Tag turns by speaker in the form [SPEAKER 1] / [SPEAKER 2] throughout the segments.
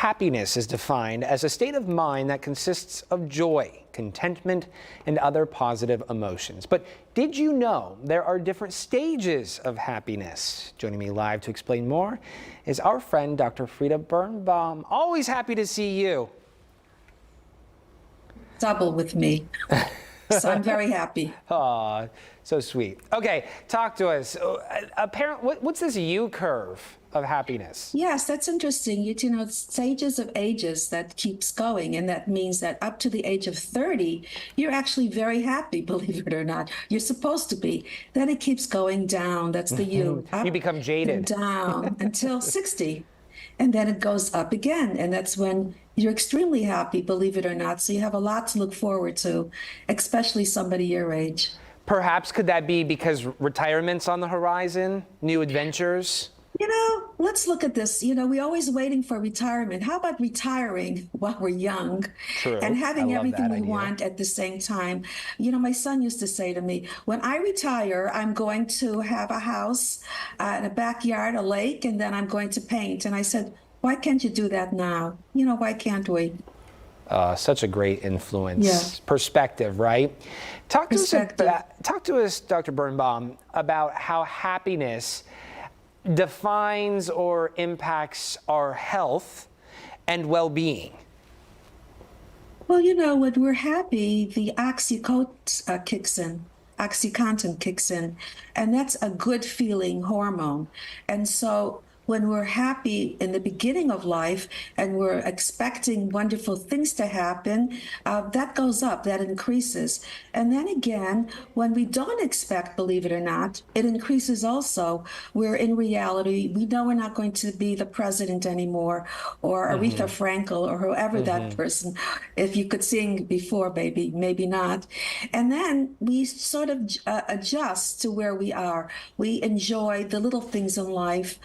[SPEAKER 1] Happiness is defined as a state of mind that consists of joy, contentment, and other positive emotions. But did you know there are different stages of happiness? Joining me live to explain more is our friend, Dr. Frieda Birnbaum. Always happy to see you.
[SPEAKER 2] Double with me. So I'm very happy.
[SPEAKER 1] Aw, so sweet. Okay, talk to us. What's this U curve of happiness?
[SPEAKER 2] Yes, that's interesting. You know, it's stages of ages that keeps going. And that means that up to the age of 30, you're actually very happy, believe it or not. You're supposed to be. Then it keeps going down. That's the U. Up
[SPEAKER 1] You become jaded.
[SPEAKER 2] and down until 60. And then it goes up again. And that's when you're extremely happy, believe it or not. So you have a lot to look forward to, especially somebody your age.
[SPEAKER 1] Perhaps could that be because retirement's on the horizon, new adventures?
[SPEAKER 2] You know, let's look at this. You know, we're always waiting for retirement. How about retiring while we're young?
[SPEAKER 1] True.
[SPEAKER 2] And having
[SPEAKER 1] I love
[SPEAKER 2] everything
[SPEAKER 1] that
[SPEAKER 2] we
[SPEAKER 1] idea.
[SPEAKER 2] want at the same time? You know, my son used to say to me, when I retire, I'm going to have a house, and a backyard, a lake, and then I'm going to paint. And I said, why can't you do that now? You know, why can't we?
[SPEAKER 1] Such a great influence.
[SPEAKER 2] Yeah.
[SPEAKER 1] Perspective, right? Talk
[SPEAKER 2] Perspective.
[SPEAKER 1] to us, Dr. Birnbaum, about how happiness defines or impacts our health and well-being.
[SPEAKER 2] Well, you know, when we're happy, the oxytocin kicks in, and that's a good feeling hormone. And so when we're happy in the beginning of life and we're expecting wonderful things to happen, that goes up, that increases. And then again, when we don't expect, believe it or not, it increases also. Where in reality, we know we're not going to be the president anymore, or Aretha Franklin, or whoever that person, if you could sing before, baby, maybe not. And then we sort of adjust to where we are. We enjoy the little things in life,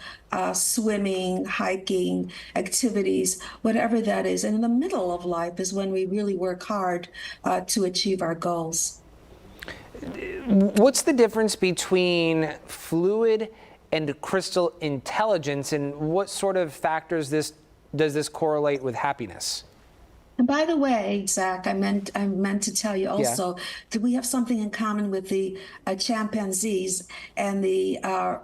[SPEAKER 2] swimming, hiking, activities, whatever that is. And in the middle of life is when we really work hard to achieve our goals.
[SPEAKER 1] What's the difference between fluid and crystal intelligence, and what sort of factors does this correlate with happiness?
[SPEAKER 2] And by the way, Zach, I meant to tell you also that we have something in common with the chimpanzees and the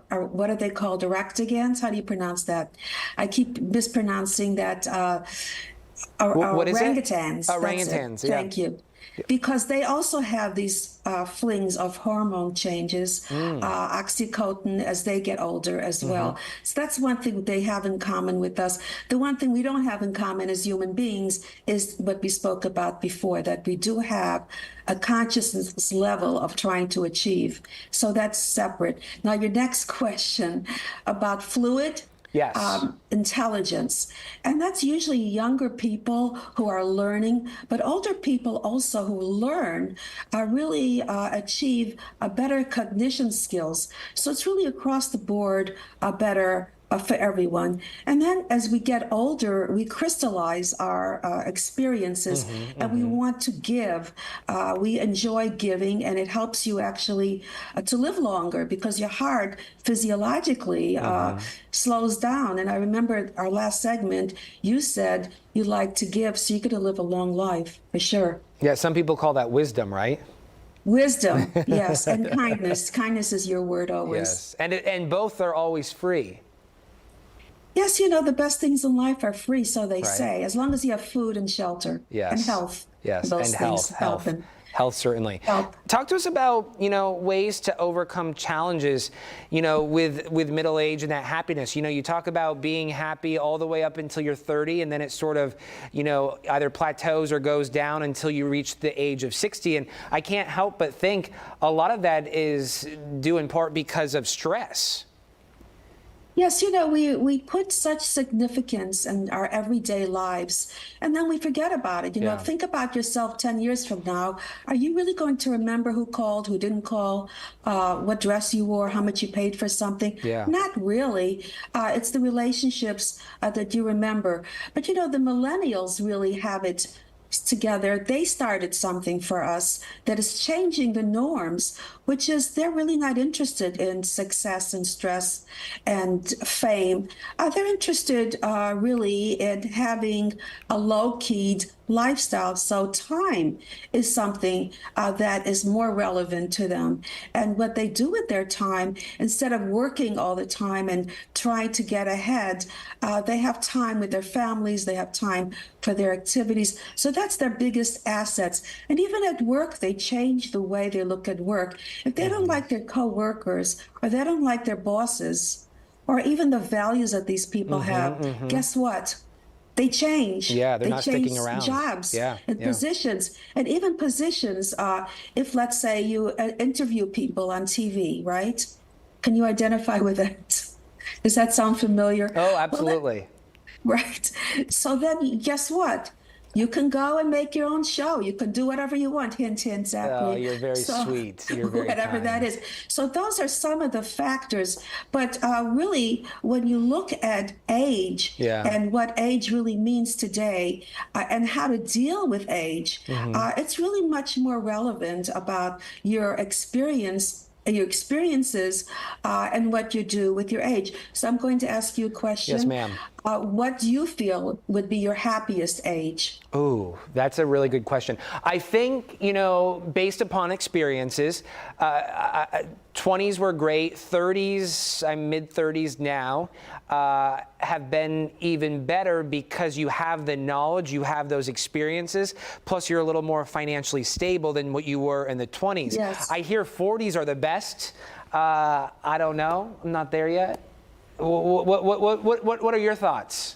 [SPEAKER 2] what are they called? Orangutans? How do you pronounce that? I keep mispronouncing that.
[SPEAKER 1] What is
[SPEAKER 2] Orangutans.
[SPEAKER 1] it? Orangutans. Yeah.
[SPEAKER 2] Thank you. Because they also have these flings of hormone changes, oxytocin as they get older as well. So that's one thing they have in common with us. The one thing we don't have in common as human beings is what we spoke about before, that we do have a consciousness level of trying to achieve. So that's separate. Now, your next question about fluid.
[SPEAKER 1] Yes.
[SPEAKER 2] Intelligence. And that's usually younger people who are learning, but older people also who learn really achieve a better cognition skills. So it's really across the board better for everyone. And then as we get older, we crystallize our experiences and we want to give. We enjoy giving, and it helps you actually to live longer because your heart physiologically slows down. And I remember our last segment, you said you like to give so you get to live a long life, for sure.
[SPEAKER 1] Yeah, some people call that wisdom, right?
[SPEAKER 2] Wisdom, yes, and kindness. Kindness is your word always.
[SPEAKER 1] Yes, and both are always free.
[SPEAKER 2] Yes, you know, the best things in life are free, so they say, as long as you have food and shelter and health.
[SPEAKER 1] Yes,
[SPEAKER 2] those
[SPEAKER 1] and
[SPEAKER 2] things
[SPEAKER 1] health.
[SPEAKER 2] help.
[SPEAKER 1] Health, certainly.
[SPEAKER 2] Help.
[SPEAKER 1] Talk to us about, ways to overcome challenges, with middle age and that happiness. You talk about being happy all the way up until you're 30, and then it sort of, either plateaus or goes down until you reach the age of 60. And I can't help but think a lot of that is due in part because of stress.
[SPEAKER 2] Yes, you know, we put such significance in our everyday lives, and then we forget about it. You know, think about yourself 10 years from now. Are you really going to remember who called, who didn't call, what dress you wore, how much you paid for something?
[SPEAKER 1] Yeah.
[SPEAKER 2] Not really. It's the relationships that you remember. But, you know, the millennials really have it together, they started something for us that is changing the norms, which is they're really not interested in success and stress and fame. They're interested really in having a low-keyed lifestyle. So time is something that is more relevant to them. And what they do with their time, instead of working all the time and trying to get ahead, they have time with their families, they have time for their activities. So that's their biggest assets. And even at work, they change the way they look at work. If they don't like their coworkers, or they don't like their bosses, or even the values that these people have, guess what? They change.
[SPEAKER 1] Yeah, they're
[SPEAKER 2] they
[SPEAKER 1] not
[SPEAKER 2] change
[SPEAKER 1] sticking around.
[SPEAKER 2] jobs
[SPEAKER 1] Yeah,
[SPEAKER 2] and
[SPEAKER 1] yeah.
[SPEAKER 2] positions, and even positions. If, let's say, you interview people on TV, right? Can you identify with that? Does that sound familiar?
[SPEAKER 1] Oh, absolutely.
[SPEAKER 2] Right. So then, guess what? You can go and make your own show. You can do whatever you want. Hint, hint, Zachary.
[SPEAKER 1] Oh, you're very sweet. You're very
[SPEAKER 2] whatever
[SPEAKER 1] kind.
[SPEAKER 2] that is. So those are some of the factors. But really, when you look at age
[SPEAKER 1] Yeah.
[SPEAKER 2] and what age really means today and how to deal with age, it's really much more relevant about your experiences and what you do with your age. So I'm going to ask you a question.
[SPEAKER 1] Yes, ma'am.
[SPEAKER 2] What do you feel would be your happiest age?
[SPEAKER 1] Ooh, that's a really good question. I think, based upon experiences, 20s were great. 30s, I'm mid-30s now, have been even better because you have the knowledge, you have those experiences, plus you're a little more financially stable than what you were in the 20s.
[SPEAKER 2] Yes.
[SPEAKER 1] I hear 40s are the best. I don't know. I'm not there yet. What are your thoughts?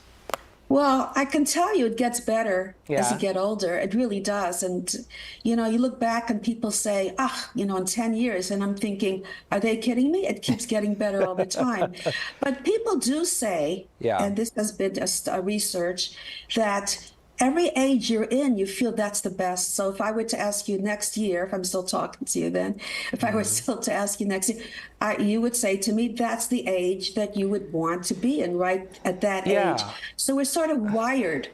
[SPEAKER 2] Well, I can tell you it gets better as you
[SPEAKER 1] Yeah.
[SPEAKER 2] get older. It really does. And, you look back and people say, in 10 years. And I'm thinking, are they kidding me? It keeps getting better all the time. But people do say,
[SPEAKER 1] Yeah.
[SPEAKER 2] and this has been a research, that every age you're in, you feel that's the best. So if I were to ask you next year, if I'm still talking to you then, if I were still to ask you next year, you would say to me, that's the age that you would want to be in, right at that
[SPEAKER 1] Yeah.
[SPEAKER 2] age. So we're sort of wired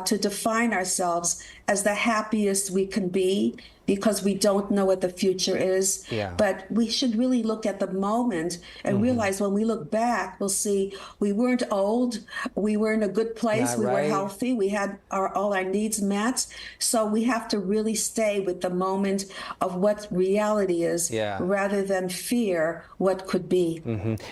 [SPEAKER 2] to define ourselves as the happiest we can be because we don't know what the future is.
[SPEAKER 1] Yeah.
[SPEAKER 2] But we should really look at the moment and realize when we look back, we'll see we weren't old, we were in a good place,
[SPEAKER 1] Yeah,
[SPEAKER 2] we were
[SPEAKER 1] right.
[SPEAKER 2] healthy, we had all our needs met. So we have to really stay with the moment of what reality is
[SPEAKER 1] Yeah.
[SPEAKER 2] rather than fear what could be.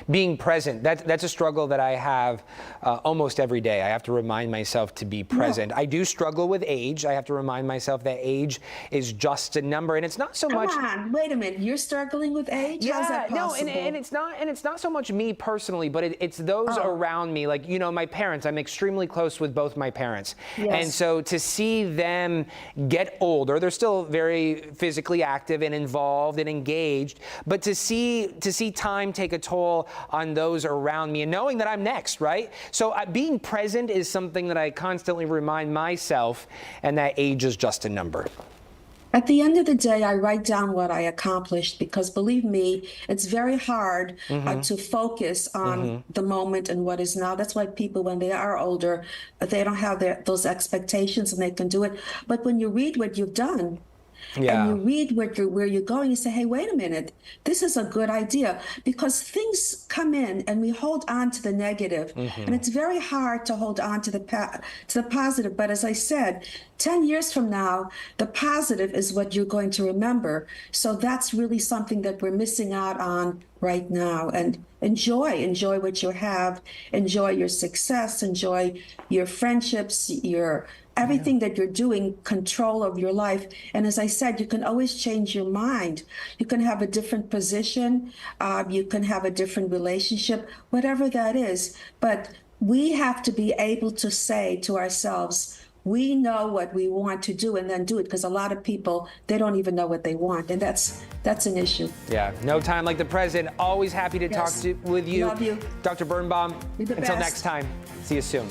[SPEAKER 1] Being present, that's a struggle that I have almost every day. I have to remind myself to be present. I do struggle with age. I have to remind myself that age is just a number, and it's not so much.
[SPEAKER 2] Come on, wait a minute. You're struggling with age? How's that possible?
[SPEAKER 1] No, and it's not so much me personally, but it's those around me. Like, my parents, I'm extremely close with both my parents.
[SPEAKER 2] Yes.
[SPEAKER 1] And so to see them get older, they're still very physically active and involved and engaged, but to see time take a toll on those around me and knowing that I'm next, right? So being present is something that I constantly remind myself, and that age is just a number.
[SPEAKER 2] At the end of the day, I write down what I accomplished because, believe me, it's very hard to focus on the moment and what is now. That's why people, when they are older, they don't have those expectations and they can do it. But when you read what you've done,
[SPEAKER 1] Yeah.
[SPEAKER 2] and you read where you're going, you say, hey, wait a minute, this is a good idea. Because things come in and we hold on to the negative. And it's very hard to hold on to the positive. But as I said, 10 years from now, the positive is what you're going to remember. So that's really something that we're missing out on right now. And enjoy what you have, enjoy your success, enjoy your friendships, everything that you're doing, control of your life. And as I said, you can always change your mind. You can have a different position. You can have a different relationship, whatever that is. But we have to be able to say to ourselves, we know what we want to do and then do it, because a lot of people, they don't even know what they want. And that's an issue.
[SPEAKER 1] Yeah, no time like the present. Always happy to talk
[SPEAKER 2] Yes.
[SPEAKER 1] with you.
[SPEAKER 2] Love you.
[SPEAKER 1] Dr. Birnbaum,
[SPEAKER 2] You're the
[SPEAKER 1] until
[SPEAKER 2] best.
[SPEAKER 1] next time, see you soon.